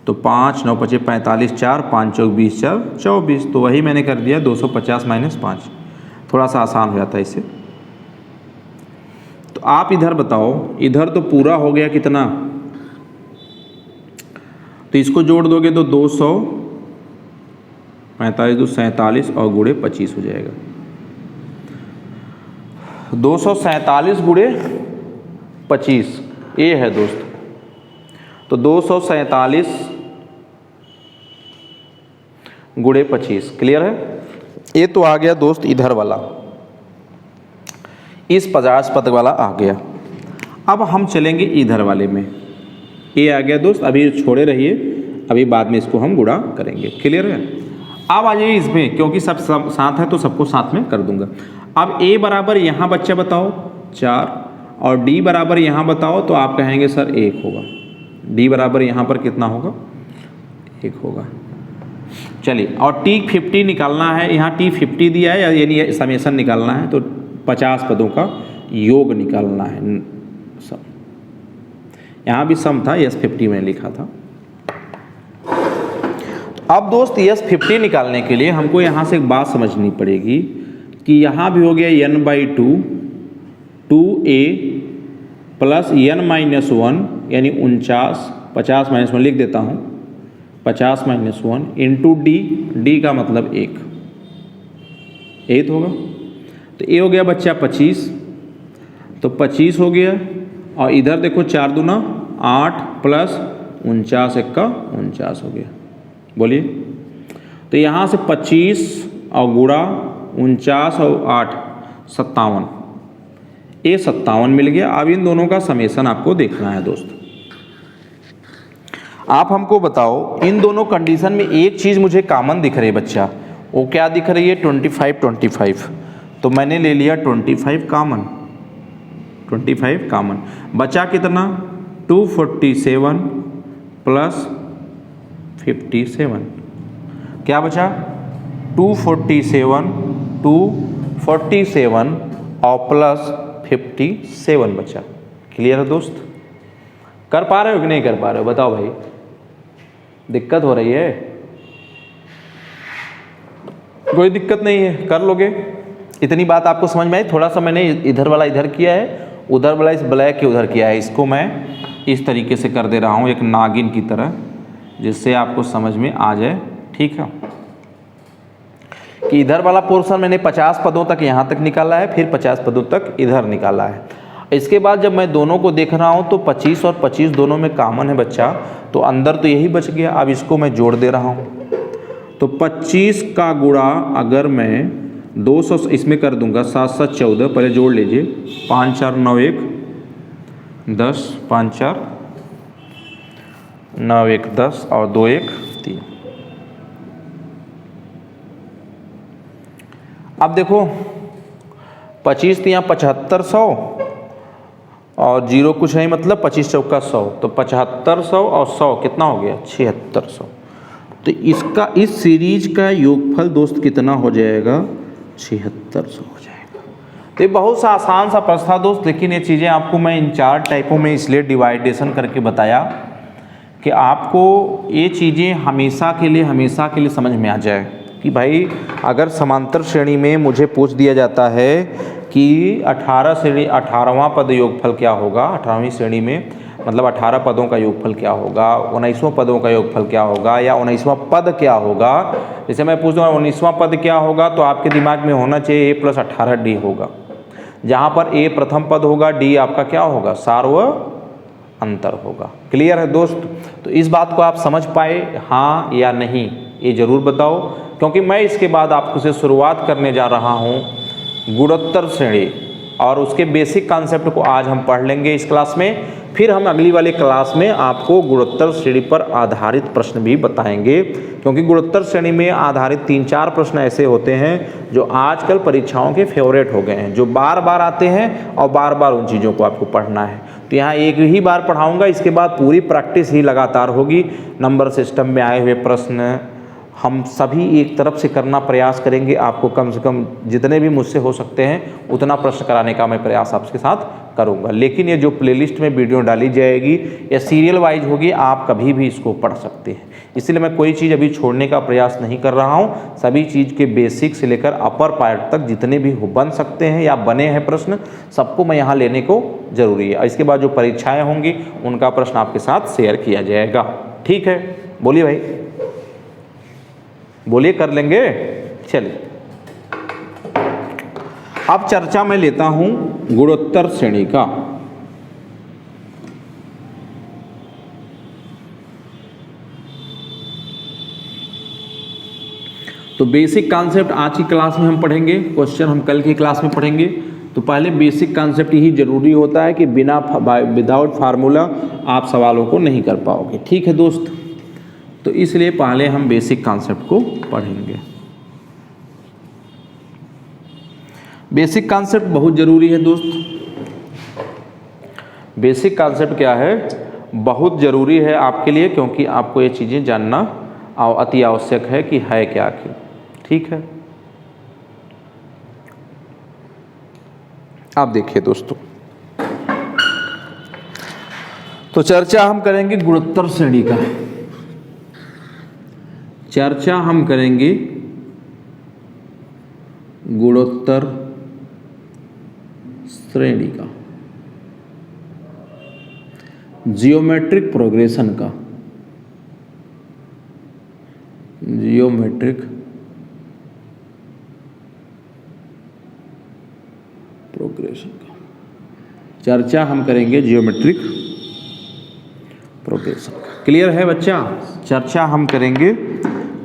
तो 5 9 5 45 4 5 चौक 20 4 24। तो वही मैंने कर दिया 250 - 5, थोड़ा सा आसान हो जाता है इससे। तो आप इधर बताओ, इधर तो पूरा हो गया कितना, तो इसको जोड़ दोगे तो 245 2 47 और गुणे 25 हो जाएगा। 247 गुणे 25 ये है दोस्त, तो 247 गुणे 25 क्लियर है। ये तो आ गया दोस्त इधर वाला, इस 50 पद वाला आ गया। अब हम चलेंगे इधर वाले में, ये आ गया दोस्त, अभी छोड़े रहिए, अभी बाद में इसको हम गुणा करेंगे, क्लियर है। अब आ जाइए इसमें, क्योंकि सब साथ है तो सबको साथ में कर दूंगा। अब a बराबर यहाँ बच्चा बताओ 4 और d बराबर यहाँ बताओ, तो आप कहेंगे सर 1 होगा। d बराबर यहाँ पर कितना होगा, 1 होगा। चलिए, और t 50 निकालना है, यहाँ t 50 दिया है, यानी समेसन निकालना है, तो 50 पदों का योग निकालना है। सम, यहाँ भी सम था, यस 50 में लिखा था। अब दोस्त यस 50 निकालने के लिए हमको यहाँ से एक बात समझनी पड़ेगी कि यहाँ भी हो गया n/2 2a प्लस n-1 यानी 49, 50-1 लिख देता हूँ, 50-1 इंटू डी का मतलब 1, यही तो होगा। तो ये हो गया बच्चा 25, तो 25 हो गया, और इधर देखो 4 दूना 8 प्लस 49 1 का 49 हो गया। बोलिए, तो यहाँ से 25 और गुणा 49 और 8 57, ये 57 मिल गया। अब इन दोनों का समेसन आपको देखना है दोस्त। आप हमको बताओ, इन दोनों कंडीशन में एक चीज़ मुझे कॉमन दिख रही है बच्चा, वो क्या दिख रही है, 25 तो मैंने ले लिया 25 कॉमन, 25 कॉमन। बचा कितना, 247 प्लस 57, क्या बचा 247 और प्लस 57 बचा। क्लियर है दोस्त, कर पा रहे हो कि नहीं कर पा रहे हो, बताओ भाई, दिक्कत हो रही है? कोई दिक्कत नहीं है, कर लोगे। इतनी बात आपको समझ में आई। थोड़ा सा मैंने इधर वाला इधर किया है, उधर वाला इस ब्लैक के उधर किया है, इसको मैं इस तरीके से कर दे रहा हूँ, एक नागिन की तरह, जिससे आपको समझ में आ जाए। ठीक है, कि इधर वाला पोर्शन मैंने 50 पदों तक यहाँ तक निकाला है, फिर 50 पदों तक इधर निकाला है। इसके बाद जब मैं दोनों को देख रहा हूँ तो 25 और 25 दोनों में कॉमन है बच्चा, तो अंदर तो यही बच गया। अब इसको मैं जोड़ दे रहा हूँ, तो 25 का गुणा अगर मैं 200 इसमें कर दूंगा, 7 7 14, पहले जोड़ लीजिए, 5 4 9 1 10, 5 4 9 1 10 और 2 1 3। अब देखो 25 यहाँ 7500 और 0 कुछ नहीं, मतलब 25 चौका 100, तो 7500 और 100 कितना हो गया, 7600। तो इसका, इस सीरीज का योगफल दोस्त कितना हो जाएगा, 7600 हो जाएगा। तो ये बहुत सा आसान सा प्रश्न था दोस्त, लेकिन ये चीज़ें आपको मैं इन 4 टाइपों में इसलिए डिवाइडेशन करके बताया कि आपको ये चीज़ें हमेशा के लिए समझ में आ जाए कि भाई अगर समांतर श्रेणी में मुझे पूछ दिया जाता है कि 18वां पद योगफल क्या होगा, 18वीं श्रेणी में मतलब 18 पदों का योगफल क्या होगा, 19वां पदों का योगफल क्या होगा, या 19वां पद क्या होगा। जैसे मैं पूछ दूँगा 19वां पद क्या होगा, तो आपके दिमाग में होना चाहिए a + 18 d होगा, जहाँ पर a प्रथम पद होगा, d आपका क्या होगा, सार्व अंतर होगा। क्लियर है दोस्त? तो इस बात को आप समझ पाए हाँ या नहीं, ये ज़रूर बताओ, क्योंकि मैं इसके बाद आपको से शुरुआत करने जा रहा हूँ गुणोत्तर श्रेणी, और उसके बेसिक कॉन्सेप्ट को आज हम पढ़ लेंगे इस क्लास में। फिर हम अगली वाले क्लास में आपको गुणोत्तर श्रेणी पर आधारित प्रश्न भी बताएंगे, क्योंकि गुणोत्तर श्रेणी में आधारित 3-4 प्रश्न ऐसे होते हैं जो आजकल परीक्षाओं के फेवरेट हो गए हैं, जो बार बार आते हैं और बार बार उन चीज़ों को आपको पढ़ना है। तो यहाँ एक ही बार पढ़ाऊँगा, इसके बाद पूरी प्रैक्टिस ही लगातार होगी। नंबर सिस्टम में आए हुए प्रश्न हम सभी एक तरफ से करना प्रयास करेंगे, आपको कम से कम जितने भी मुझसे हो सकते हैं उतना प्रश्न कराने का मैं प्रयास आपके साथ करूंगा। लेकिन ये जो प्लेलिस्ट में वीडियो डाली जाएगी या सीरियल वाइज होगी, आप कभी भी इसको पढ़ सकते हैं, इसलिए मैं कोई चीज़ अभी छोड़ने का प्रयास नहीं कर रहा हूँ। सभी चीज़ के बेसिक से लेकर अपर पार्ट तक जितने भी बन सकते हैं या बने हैं प्रश्न, सबको मैं यहाँ लेने को ज़रूरी है। इसके बाद जो परीक्षाएँ होंगी उनका प्रश्न आपके साथ शेयर किया जाएगा। ठीक है, बोलिए भाई, बोलिए, कर लेंगे। चलिए अब चर्चा में लेता हूं गुणोत्तर श्रेणी का। तो बेसिक कॉन्सेप्ट आज की क्लास में हम पढ़ेंगे, क्वेश्चन हम कल की क्लास में पढ़ेंगे। तो पहले बेसिक कॉन्सेप्ट यही जरूरी होता है कि विदाउट फार्मूला आप सवालों को नहीं कर पाओगे। ठीक है दोस्त, तो इसलिए पहले हम बेसिक कॉन्सेप्ट को पढ़ेंगे। बेसिक कॉन्सेप्ट बहुत ज़रूरी है दोस्त। बेसिक कॉन्सेप्ट क्या है, बहुत ज़रूरी है आपके लिए, क्योंकि आपको ये चीज़ें जानना अति आवश्यक है कि है क्या आखिर। ठीक है, आप देखिए दोस्तों, तो चर्चा हम करेंगे गुणोत्तर श्रेणी का। चर्चा हम करेंगे गुणोत्तर श्रेणी का, जियोमेट्रिक प्रोग्रेशन का, जियोमेट्रिक प्रोग्रेशन का चर्चा हम करेंगे, जियोमेट्रिक प्रोग्रेशन का। क्लियर है बच्चा? चर्चा हम करेंगे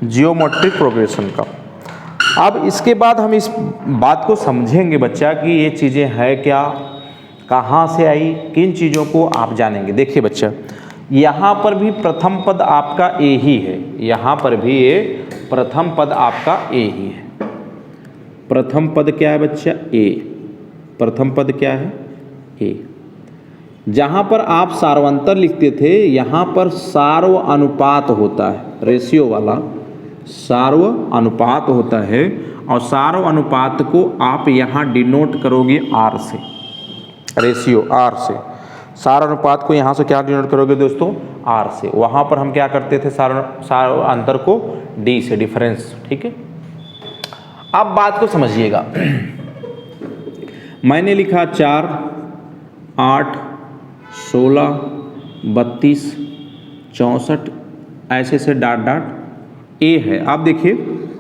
जियोमेट्रिक प्रोग्रेशन का। अब इसके बाद हम इस बात को समझेंगे बच्चा कि ये चीज़ें है क्या, कहाँ से आई, किन चीज़ों को आप जानेंगे। देखिए बच्चा, यहाँ पर भी प्रथम पद आपका ए ही है, यहाँ पर भी ये प्रथम पद आपका ए ही है। प्रथम पद क्या है बच्चा? ए। प्रथम पद क्या है? ए। जहाँ पर आप सार्वंतर लिखते थे, यहाँ पर सार्व अनुपात होता है, रेशियो वाला सार्व अनुपात होता है, और सार्व अनुपात को आप यहाँ डिनोट करोगे आर से, रेशियो आर से। सार्व अनुपात को यहाँ से क्या डिनोट करोगे दोस्तों? आर से। वहाँ पर हम क्या करते थे, सार्व अंतर को डी से, डिफरेंस। ठीक है, अब बात को समझिएगा। मैंने लिखा 4, 8, 16, 32, 64, ऐसे से डाट डाट ए है। आप देखिए,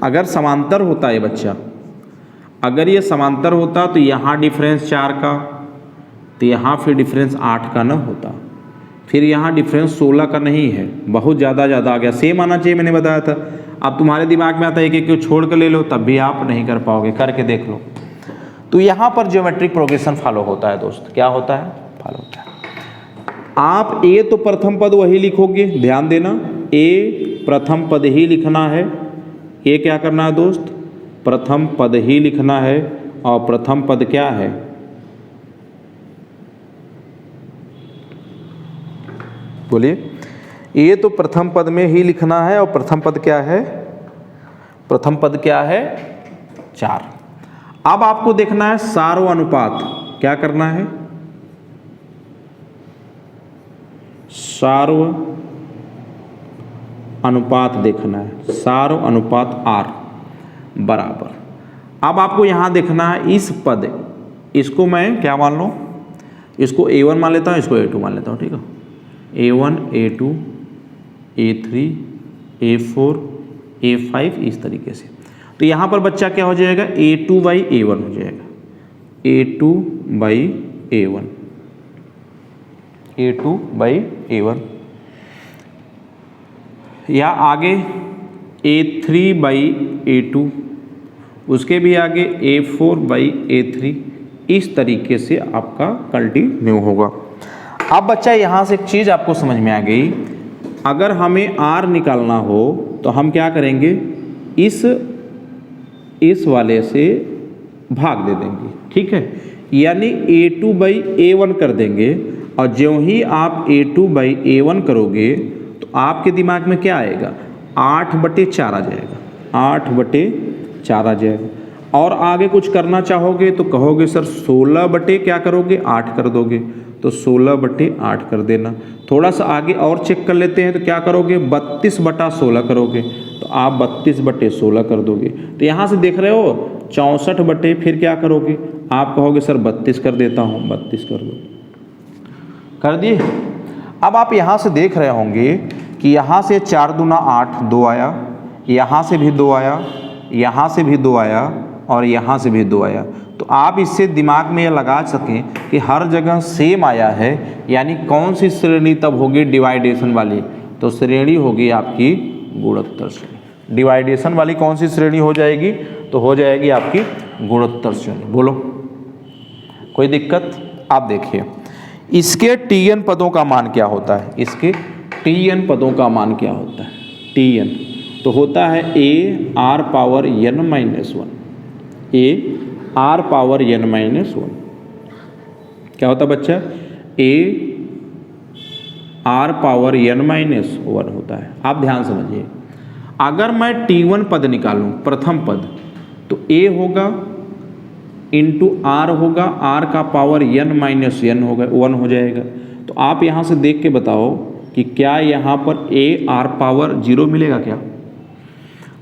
अगर समांतर होता है बच्चा, अगर ये समांतर होता तो यहाँ डिफरेंस 4 का, तो यहाँ फिर डिफरेंस 8 का न होता, फिर यहाँ डिफरेंस 16 का नहीं है, बहुत ज़्यादा आ गया। सेम आना चाहिए, मैंने बताया था। अब तुम्हारे दिमाग में आता है कि क्यों छोड़ कर ले लो, तब भी आप नहीं कर पाओगे, करके देख लो। तो यहाँ पर ज्योमेट्रिक प्रोग्रेशन फॉलो होता है दोस्त। क्या होता है? फॉलो होता है। आप ए तो प्रथम पद वही लिखोगे, ध्यान देना, ए प्रथम पद ही लिखना है। ये क्या करना है दोस्त? प्रथम पद ही लिखना है। और प्रथम पद क्या है? बोलिए। ये तो प्रथम पद में ही लिखना है, और प्रथम पद क्या है? प्रथम पद क्या है? 4। अब आपको देखना है सार्व अनुपात। क्या करना है? सार्व अनुपात देखना है, सार अनुपात आर बराबर। अब आपको यहाँ देखना है इस पद, इसको मैं क्या मान लूँ, इसको A1 मान लेता हूँ, इसको A2 मान लेता हूँ, ठीक है। A1 A2 A3 A4 A5 इस तरीके से। तो यहाँ पर बच्चा क्या हो जाएगा, A2 बाई A1 हो जाएगा, A2 by A1, A2 by A1, या आगे A3 बाई A2, उसके भी आगे A4 बाई A3, इस तरीके से आपका कंटिन्यू होगा। अब बच्चा यहाँ से एक चीज़ आपको समझ में आ गई, अगर हमें R निकालना हो तो हम क्या करेंगे, इस वाले से भाग दे देंगे, ठीक है, यानी A2 बाई A1 कर देंगे। और ज्यों ही आप A2 बाई A1 करोगे तो आपके दिमाग में क्या आएगा, 8/4 आ जाएगा, 8/4 आ जाएगा। और आगे कुछ करना चाहोगे तो कहोगे सर 16 क्या करोगे, 8 कर दोगे, तो 16/8 कर देना। थोड़ा सा आगे और चेक कर लेते हैं तो क्या करोगे, 32/16 करोगे, तो आप 32/16 कर दोगे। तो यहाँ से देख रहे हो 64 फिर क्या करोगे, आप कहोगे सर 32 कर देता हूँ, 32 कर दो, कर दिए। अब आप यहाँ से देख रहे होंगे कि यहाँ से 4 दूना 8, 2 आया, यहाँ से भी 2 आया, यहाँ से भी 2 आया, और यहाँ से भी 2 आया। तो आप इससे दिमाग में ये लगा सकें कि हर जगह सेम आया है, यानी कौन सी श्रेणी तब होगी डिवाइडेशन वाली, तो श्रेणी होगी आपकी गुणोत्तर श्रेणी। डिवाइडेशन वाली कौन सी श्रेणी हो जाएगी, तो हो जाएगी आपकी गुणोत्तर श्रेणी। बोलो कोई दिक्कत। आप देखिए इसके Tn पदों का मान क्या होता है, इसके Tn पदों का मान क्या होता है, Tn तो होता है A r⁻n - 1, A r⁻n - 1 क्या होता है बच्चा, A r⁻n - 1 होता है। आप ध्यान समझिए, अगर मैं T1 पद निकालूं, प्रथम पद, तो A होगा इंटू R होगा, R का पावर n - n होगा, 1 हो जाएगा। तो आप यहाँ से देख के बताओ कि क्या यहाँ पर AR⁻0 मिलेगा क्या।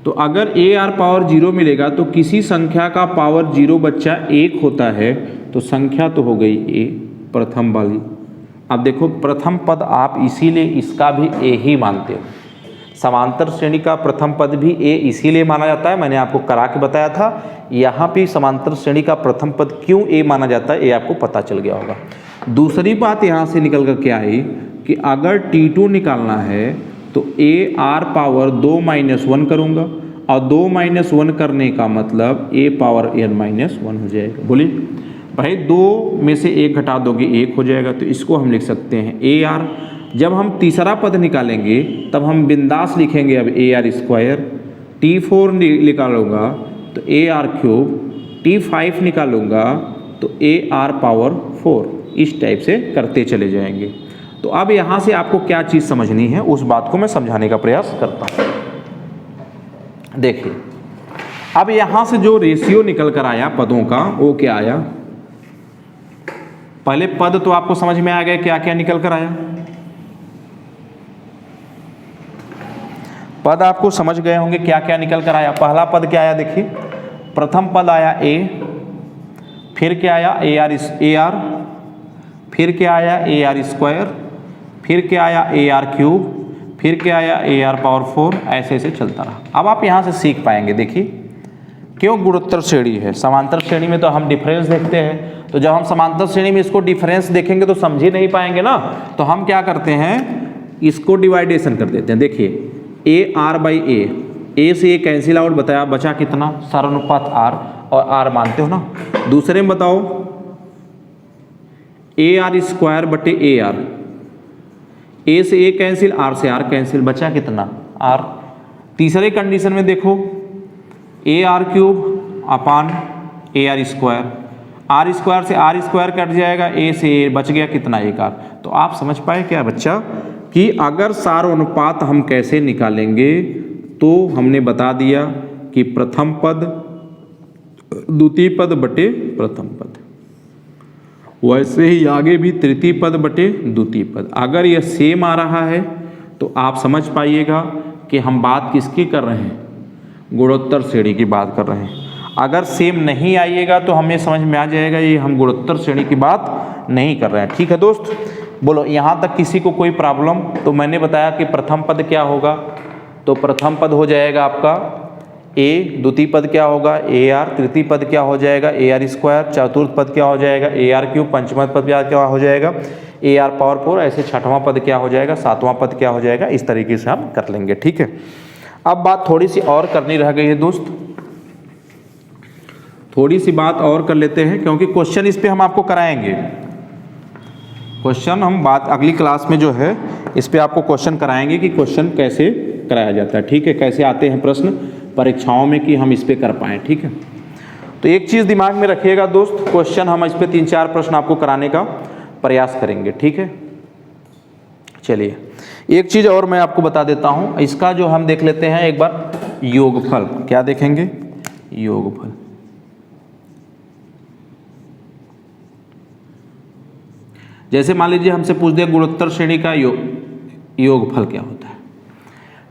तो अगर AR⁻0 मिलेगा तो किसी संख्या का पावर 0 बच्चा 1 होता है, तो संख्या तो हो गई A प्रथम वाली। अब देखो प्रथम पद आप इसीलिए इसका भी A ही मानते हो, समांतर श्रेणी का प्रथम पद भी A इसीलिए माना जाता है, मैंने आपको करा के बताया था। यहाँ भी समांतर श्रेणी का प्रथम पद क्यों A माना जाता है, ये आपको पता चल गया होगा। दूसरी बात यहाँ से निकल कर क्या आई कि अगर T2 निकालना है तो AR⁻2 - 1 करूँगा, और 2 - 1 करने का मतलब A⁻n - 1 हो जाएगा। बोलिए भाई 2 में से 1 घटा दोगे 1 हो जाएगा, तो इसको हम लिख सकते हैं AR। जब हम तीसरा पद निकालेंगे तब हम बिंदास लिखेंगे अब AR²। T4 निकालूंगा तो AR3, T5 निकालूंगा तो AR⁻4, इस टाइप से करते चले जाएंगे। तो अब यहाँ से आपको क्या चीज़ समझनी है उस बात को मैं समझाने का प्रयास करता हूँ। देखिए अब यहाँ से जो रेशियो निकल कर आया पदों का वो क्या आया, पहले पद तो आपको समझ में आ गया क्या क्या निकल कर आया, पद आपको समझ गए होंगे क्या क्या निकल कर आया। पहला पद क्या आया देखिए, प्रथम पद आया A, फिर क्या आया AR, फिर क्या आया AR², फिर क्या आया AR3, फिर क्या आया AR⁻4, ऐसे ऐसे चलता रहा। अब आप यहाँ से सीख पाएंगे। देखिए क्यों गुणोत्तर श्रेणी है, समांतर श्रेणी में तो हम डिफरेंस देखते हैं, तो जब हम समांतर श्रेणी में इसको डिफरेंस देखेंगे तो समझ ही नहीं पाएंगे ना, तो हम क्या करते हैं इसको डिवाइडेशन कर देते हैं। देखिए AR/A, A से A कैंसिल आउट, बताया बचा कितना, सारानुपात R, और R मानते हो ना। दूसरे में बताओ AR²/AR, A से A कैंसिल, R से R कैंसिल, बचा कितना R। तीसरे कंडीशन में देखो AR³ अपान AR², R² से R² कट जाएगा, A से A बच गया कितना, 1R। तो आप समझ पाए क्या बच्चा कि अगर सार अनुपात हम कैसे निकालेंगे, तो हमने बता दिया कि प्रथम पद द्वितीय पद बटे प्रथम पद, वैसे ही आगे भी तृतीय पद बटे द्वितीय पद। अगर यह सेम आ रहा है तो आप समझ पाइएगा कि हम बात किसकी कर रहे हैं, गुणोत्तर श्रेणी की बात कर रहे हैं। अगर सेम नहीं आइएगा तो हमें समझ में आ जाएगा ये हम गुणोत्तर श्रेणी की बात नहीं कर रहे हैं। ठीक है दोस्त, बोलो यहाँ तक किसी को कोई प्रॉब्लम? तो मैंने बताया कि प्रथम पद क्या होगा, तो प्रथम पद हो जाएगा आपका ए, द्वितीय पद क्या होगा ए आर, तृतीय पद क्या हो जाएगा ए आर स्क्वायर, चतुर्थ पद क्या हो जाएगा ए आर क्यूब, पंचम पद क्या हो जाएगा ए आर पावर 4, ऐसे छठवां पद क्या हो जाएगा, सातवां पद क्या हो जाएगा। इस तरीके से हम कर लेंगे। ठीक है, अब बात थोड़ी सी और करनी रह गई है दोस्त, थोड़ी सी बात और कर लेते हैं, क्योंकि क्वेश्चन इस पे हम आपको कराएंगे। क्वेश्चन हम बात अगली क्लास में जो है इस पे आपको क्वेश्चन कराएंगे कि क्वेश्चन कैसे कराया जाता है। ठीक है, कैसे आते हैं प्रश्न परीक्षाओं में कि हम इस पे कर पाएँ। ठीक है, तो एक चीज़ दिमाग में रखिएगा दोस्त, क्वेश्चन हम इस पे 3-4 प्रश्न आपको कराने का प्रयास करेंगे। ठीक है, चलिए एक चीज़ और मैं आपको बता देता हूँ, इसका जो हम देख लेते हैं एक बार योगफल। क्या देखेंगे? योगफल। जैसे मान लीजिए हमसे पूछ दिया गुणोत्तर श्रेणी का योगफल क्या होता है।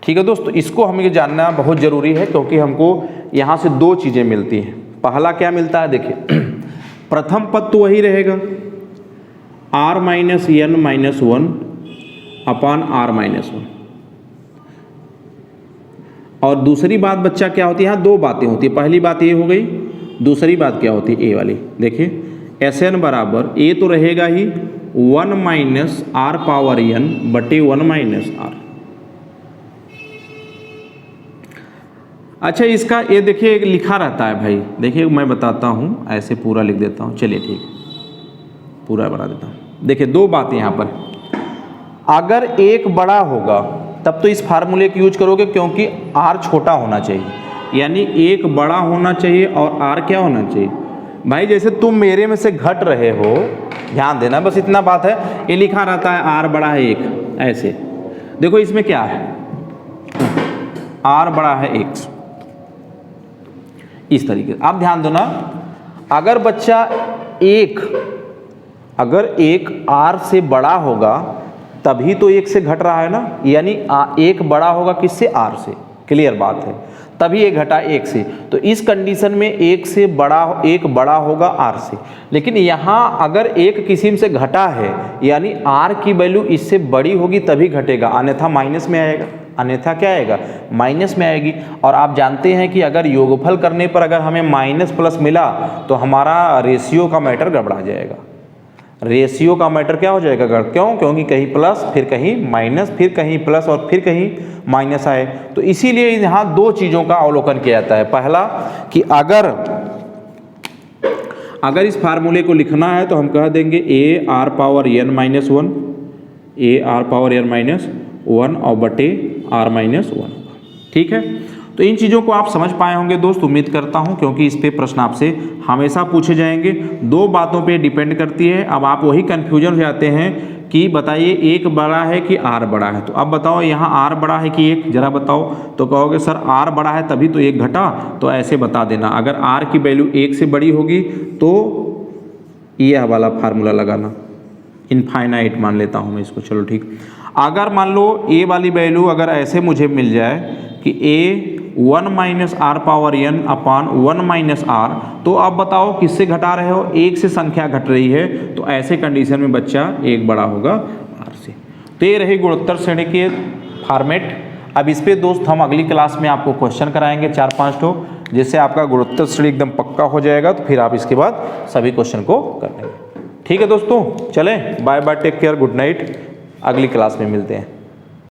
ठीक है दोस्तों, इसको हमें जानना बहुत ज़रूरी है, क्योंकि हमको यहाँ से 2 चीज़ें मिलती हैं। पहला क्या मिलता है, देखिए प्रथम पद तो वही रहेगा r - n - 1 अपान r - 1, और दूसरी बात बच्चा क्या होती है, यहाँ 2 बातें होती है। पहली बात ये हो गई, दूसरी बात क्या होती है ए वाली। देखिए Sn बराबर ए तो रहेगा ही 1 - r पावर n बटे 1 - r। अच्छा, इसका ये देखिए लिखा रहता है भाई, देखिए मैं बताता हूँ, ऐसे पूरा लिख देता हूँ। चलिए ठीक है, पूरा बना देता हूँ। देखिए 2 बातें यहाँ पर, अगर एक बड़ा होगा तब तो इस फार्मूले को यूज करोगे, क्योंकि r छोटा होना चाहिए, यानी एक बड़ा होना चाहिए और r क्या होना चाहिए भाई। जैसे तुम मेरे में से घट रहे हो, ध्यान देना, बस इतना बात है। ये लिखा रहता है r बड़ा है 1, ऐसे देखो इसमें क्या है, r बड़ा है 1, इस तरीके से आप ध्यान दो ना। अगर बच्चा अगर एक r से बड़ा होगा तभी तो 1 से घट रहा है ना, यानी 1 बड़ा होगा किससे, r से। क्लियर बात है, तभी 1 घटा 1 से। तो इस कंडीशन में 1 बड़ा होगा r से। लेकिन यहाँ अगर 1 किसी से घटा है, यानी r की वैल्यू इससे बड़ी होगी तभी घटेगा, अन्यथा माइनस में आएगा, अन्यथा क्या आएगा, माइनस में आएगी। और आप जानते हैं कि अगर योगफल करने पर अगर हमें माइनस प्लस मिला तो हमारा रेशियो का मैटर गड़बड़ा जाएगा। रेशियो का मैटर क्या हो जाएगा, क्यों? क्योंकि कहीं प्लस फिर कहीं माइनस, फिर कहीं प्लस और फिर कहीं माइनस आए। तो इसीलिए यहाँ 2 चीज़ों का अवलोकन किया जाता है। पहला कि अगर इस फार्मूले को लिखना है तो हम कह देंगे a r power n - 1, a r power n - 1 और बटे r - 1। ठीक है, तो इन चीज़ों को आप समझ पाए होंगे दोस्त, उम्मीद करता हूं, क्योंकि इस पे प्रश्न आपसे हमेशा पूछे जाएंगे। 2 बातों पे डिपेंड करती है। अब आप वही कन्फ्यूजन हो जाते हैं कि बताइए 1 बड़ा है कि r बड़ा है। तो अब बताओ यहाँ r बड़ा है कि 1, जरा बताओ। तो कहोगे सर r बड़ा है तभी तो 1 घटा, तो ऐसे बता देना, अगर r की वैल्यू 1 से बड़ी होगी तो यह वाला फार्मूला लगाना, इनफाइनाइट मान लेता हूँ मैं इसको। चलो ठीक, अगर मान लो a वाली वैल्यू अगर ऐसे मुझे मिल जाए कि a 1 - r power n upon 1 - r, तो आप बताओ किससे घटा रहे हो, 1 से संख्या घट रही है, तो ऐसे कंडीशन में बच्चा 1 बड़ा होगा r से। तो ये रही गुणोत्तर श्रेणी के फॉर्मेट। अब इस पे दोस्त हम अगली क्लास में आपको क्वेश्चन कराएंगे 4-5 ठो, जिससे आपका गुणोत्तर श्रेणी एकदम पक्का हो जाएगा। तो फिर आप इसके बाद सभी क्वेश्चन को कर लेंगे। ठीक है दोस्तों, चलें, bye bye, take care, good night, अगली क्लास में मिलते हैं।